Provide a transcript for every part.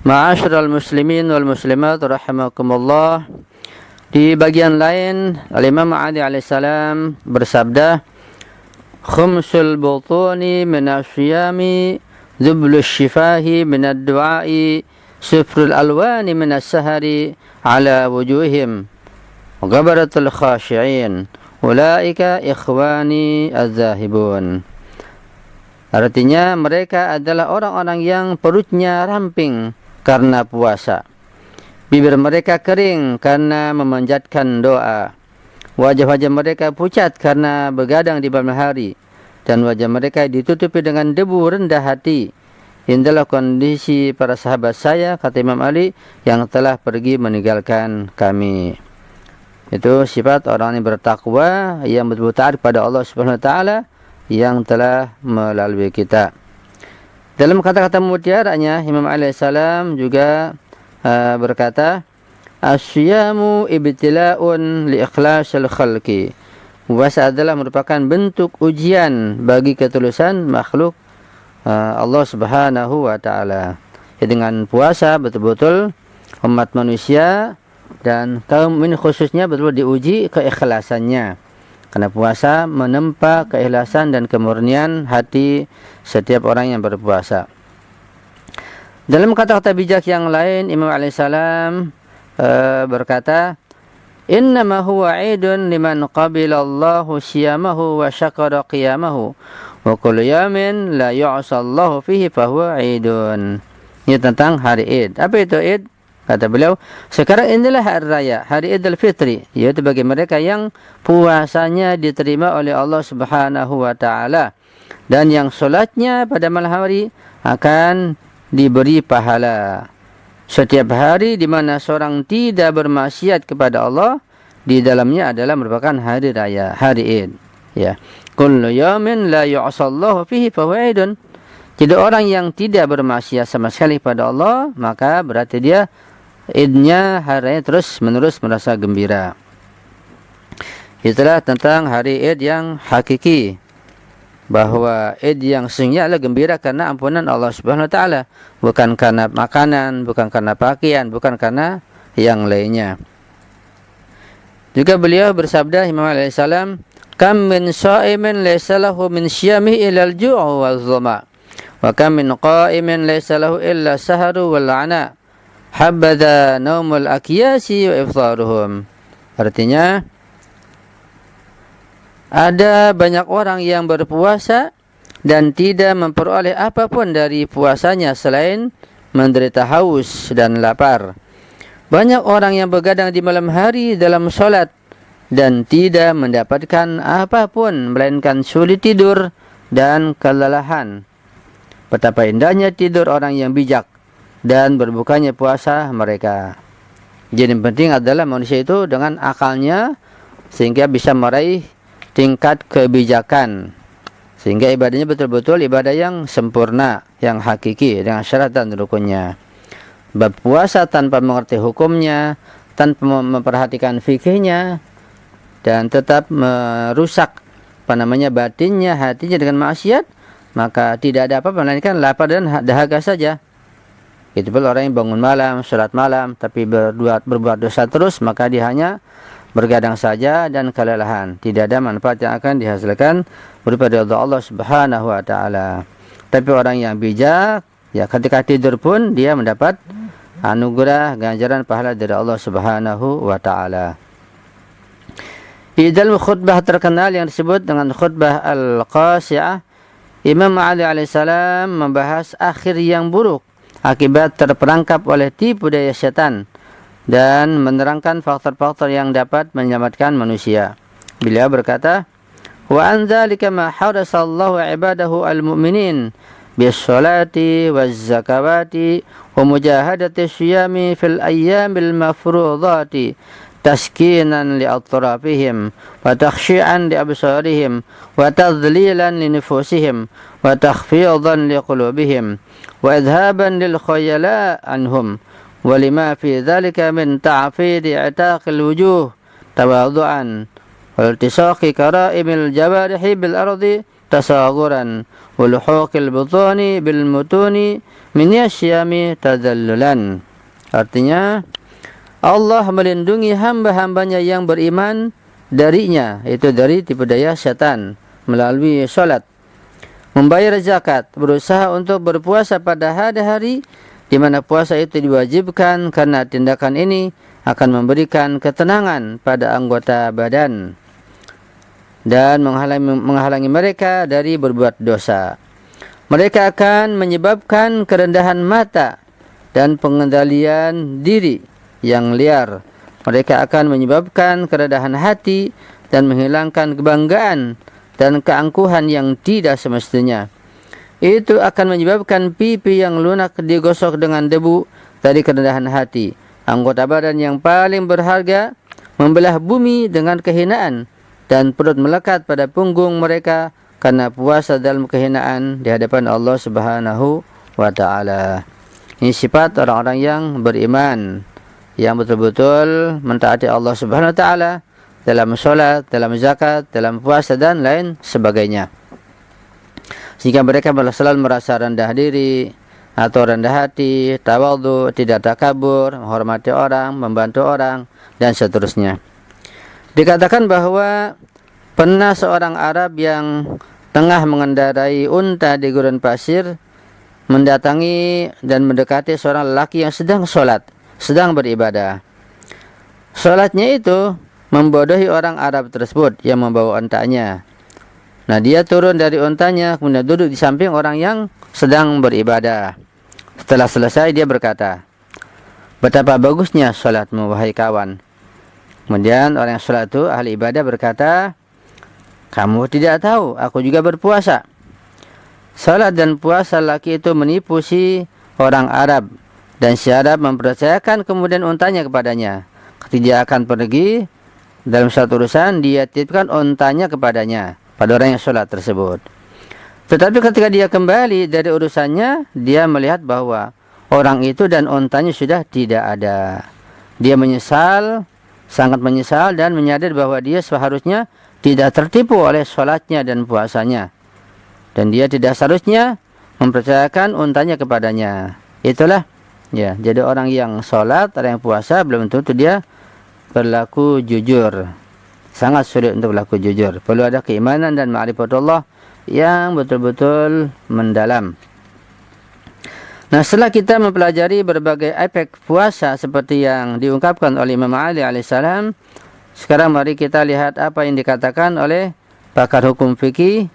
Ma'asyiral muslimin wal muslimat rahimakumullah. Di bagian lain, Al-Imam Ali alaihissalam bersabda, khumsul butuni minasyiyami, dhublus syifahi minad du'ai, sufrul alwani minas sahari ala wujuhim, ghabaratul khashi'in, ulaika ikhwani az-zahibun. Artinya mereka adalah orang-orang yang perutnya ramping karena puasa. Bibir mereka kering karena memanjatkan doa. Wajah-wajah mereka pucat karena begadang di malam hari. Dan wajah mereka ditutupi dengan debu rendah hati. Inilah kondisi para sahabat saya, kata Imam Ali, yang telah pergi meninggalkan kami. Itu sifat orang yang bertakwa, yang betul-betul taat kepada Allah Subhanahu wa taala yang telah melalui kita. Dalam kata-kata mutiaranya, Imam Ali salam juga berkata, asyamu ibtila'un li ikhlasil khalqi. Puasa adalah merupakan bentuk ujian bagi ketulusan makhluk Allah Subhanahu wa taala. Dengan puasa betul-betul umat manusia dan kaum mukmin khususnya betul-betul diuji keikhlasannya. Karena puasa menempa keikhlasan dan kemurnian hati setiap orang yang berpuasa. Dalam kata-kata bijak yang lain, Imam alaihissalam berkata, innama huwa 'idun liman qabila Allahu siyamahu wa syakara qiyamahu wa kullu yamin la yu'sallahu fihi fahuwa 'idun. Ini tentang hari Id. Apa itu Id? Kata beliau, sekarang inilah hari raya, hari Idul Fitri, yaitu bagi mereka yang puasanya diterima oleh Allah Subhanahu wa taala dan yang salatnya pada malam hari akan diberi pahala. Setiap hari di mana seorang tidak bermaksiat kepada Allah, di dalamnya adalah merupakan hari raya, hari Id. Ya. Kullu yawmin la yu'sallahu fihi fahuwa 'idun. Jadi orang yang tidak bermaksiat sama sekali pada Allah, maka berarti dia Idnya hari raya terus menerus merasa gembira. Itulah tentang hari Id yang hakiki, bahwa Id yang sesungguhnya adalah gembira karena ampunan Allah Subhanahu wa taala, bukan karena makanan, bukan karena pakaian, bukan karena yang lainnya. Juga beliau bersabda, Imam alaihissalam, kam min sha'imin laysa lahu min syiyamihi illa al-ju' wal dhama, wa kam min qa'imin laysa lahu illa saharu wal 'ana, habadha naumul akyasi wa iftaruhum. Artinya, ada banyak orang yang berpuasa dan tidak memperoleh apapun dari puasanya selain menderita haus dan lapar. Banyak orang yang begadang di malam hari dalam solat dan tidak mendapatkan apapun melainkan sulit tidur dan kelelahan. Betapa indahnya tidur orang yang bijak dan berbukanya puasa mereka. Jadi yang penting adalah manusia itu dengan akalnya sehingga bisa meraih tingkat kebijakan, sehingga ibadahnya betul-betul ibadah yang sempurna, yang hakiki dengan syarat dan rukunnya. Berpuasa tanpa mengerti hukumnya, tanpa memperhatikan fikihnya, dan tetap merusak batinnya, hatinya dengan maksiat, maka tidak ada apa-apa melainkan lapar dan dahaga saja. Itu pula orang yang bangun malam, salat malam, tapi berbuat dosa terus, maka dia hanya bergadang saja dan kelelahan. Tidak ada manfaat yang akan dihasilkan daripada Allah Subhanahu wa taala. Tapi orang yang bijak, ya ketika tidur pun dia mendapat anugerah ganjaran pahala dari Allah Subhanahu wa taala. Di dalam khutbah terkenal yang disebut dengan khutbah Al-Qasi'ah, Imam Ali alaihissalam membahas akhir yang buruk akibat terperangkap oleh tipu daya setan dan menerangkan faktor-faktor yang dapat menyelamatkan manusia. Beliau berkata, wa an dzalika ma harasallahu ibadahu al-mu'minin bis-salati waz-zakawati wa mujahadati syiyami fil ayyamil mafruḍati taskinan li atrafihim wa takhshi'an li absarihim wa tadhlilan li nufusihim wa takhfidan li qulubihim wa idhaban lil khayala anhum wa lima fi dhalika min ta'fidi i'taqil wujuh tawadhu'an wal tisaqi kara'imil jawarihi bil ardi tasaghuran wa luhuqil butuni bil mutuni min yasyami tadallulan. Artinya Allah melindungi hamba-hambanya yang beriman darinya, itu dari tipu daya setan, melalui salat, membayar zakat, berusaha untuk berpuasa pada hari-hari di mana puasa itu diwajibkan, karena tindakan ini akan memberikan ketenangan pada anggota badan dan menghalangi mereka dari berbuat dosa. Mereka akan menyebabkan kerendahan mata dan pengendalian diri yang liar. Mereka akan menyebabkan kerendahan hati dan menghilangkan kebanggaan dan keangkuhan yang tidak semestinya. Itu akan menyebabkan pipi yang lunak digosok dengan debu dari kerendahan hati. Anggota badan yang paling berharga membelah bumi dengan kehinaan, dan perut melekat pada punggung mereka karena puasa dalam kehinaan di hadapan Allah Subhanahu wa ta'ala. Ini sifat orang-orang yang beriman, yang betul-betul mentaati Allah Subhanahu wa ta'ala dalam sholat, dalam zakat, dalam puasa, dan lain sebagainya. Jika mereka selalu merasa rendah diri atau rendah hati, tawadhu, tidak takabur, menghormati orang, membantu orang, dan seterusnya. Dikatakan bahwa pernah seorang Arab yang tengah mengendarai unta di gurun pasir mendatangi dan mendekati seorang lelaki yang sedang sholat, sedang beribadah. Sholatnya itu membodohi orang Arab tersebut yang membawa untanya. Nah, dia turun dari untanya, kemudian duduk di samping orang yang sedang beribadah. Setelah selesai, dia berkata, "Betapa bagusnya sholatmu, wahai kawan." Kemudian orang yang sholat itu, ahli ibadah, berkata, "Kamu tidak tahu, aku juga berpuasa." Sholat dan puasa laki itu menipu si orang Arab, dan si Arab mempercayakan kemudian untanya kepadanya. Ketika dia akan pergi dalam suatu urusan, dia titipkan untanya kepadanya, pada orang yang sholat tersebut. Tetapi ketika dia kembali dari urusannya, dia melihat bahwa orang itu dan untanya sudah tidak ada. Dia menyesal, sangat menyesal, dan menyadari bahwa dia seharusnya tidak tertipu oleh sholatnya dan puasanya, dan dia tidak seharusnya mempercayakan untanya kepadanya. Itulah ya, jadi orang yang sholat, orang yang puasa, belum tentu dia berlaku jujur. Sangat sulit untuk berlaku jujur. Perlu ada keimanan dan ma'rifatullah yang betul-betul mendalam. Nah, setelah kita mempelajari berbagai aspek puasa seperti yang diungkapkan oleh Imam Ali alaihissalam, sekarang mari kita lihat apa yang dikatakan oleh pakar hukum fikih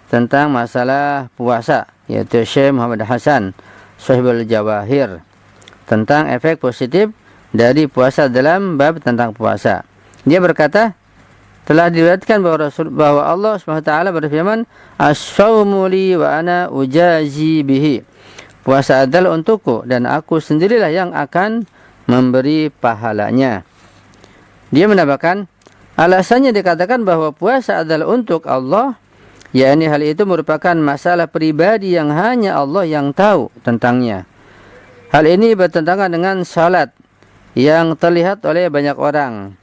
tentang masalah puasa, yaitu Syekh Muhammad Hasan Shahibul Jawahir, tentang efek positif dari puasa dalam bab tentang puasa. Dia berkata, telah diriwayatkan bahwa Allah SWT berfirman, "As-shaumu li wa ana ujazi bihi." Puasa adalah untukku dan aku sendirilah yang akan memberi pahalanya. Dia menambahkan, alasannya dikatakan bahwa puasa adalah untuk Allah, yakni hal itu merupakan masalah pribadi yang hanya Allah yang tahu tentangnya. Hal ini bertentangan dengan salat yang terlihat oleh banyak orang.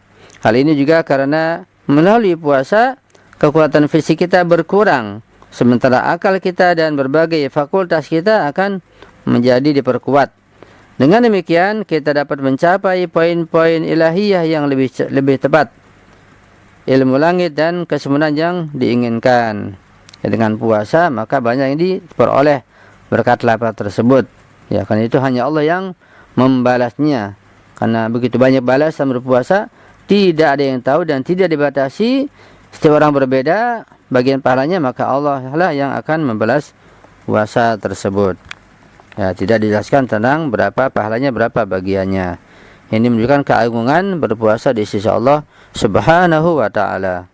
Hal ini juga karena melalui puasa, kekuatan fisik kita berkurang, sementara akal kita dan berbagai fakultas kita akan menjadi diperkuat. Dengan demikian, kita dapat mencapai poin-poin ilahiyah yang lebih tepat, ilmu langit dan kesempurnaan yang diinginkan. Ya, dengan puasa, maka banyak yang diperoleh berkat lapar tersebut. Ya, karena itu hanya Allah yang membalasnya. Karena begitu banyak balasan berpuasa, tidak ada yang tahu dan tidak dibatasi. Setiap orang berbeda bagian pahalanya, maka Allah lah yang akan membalas puasa tersebut. Ya, tidak dijelaskan tentang berapa pahalanya, berapa bagiannya. Ini menunjukkan keagungan berpuasa di sisi Allah Subhanahu wa ta'ala.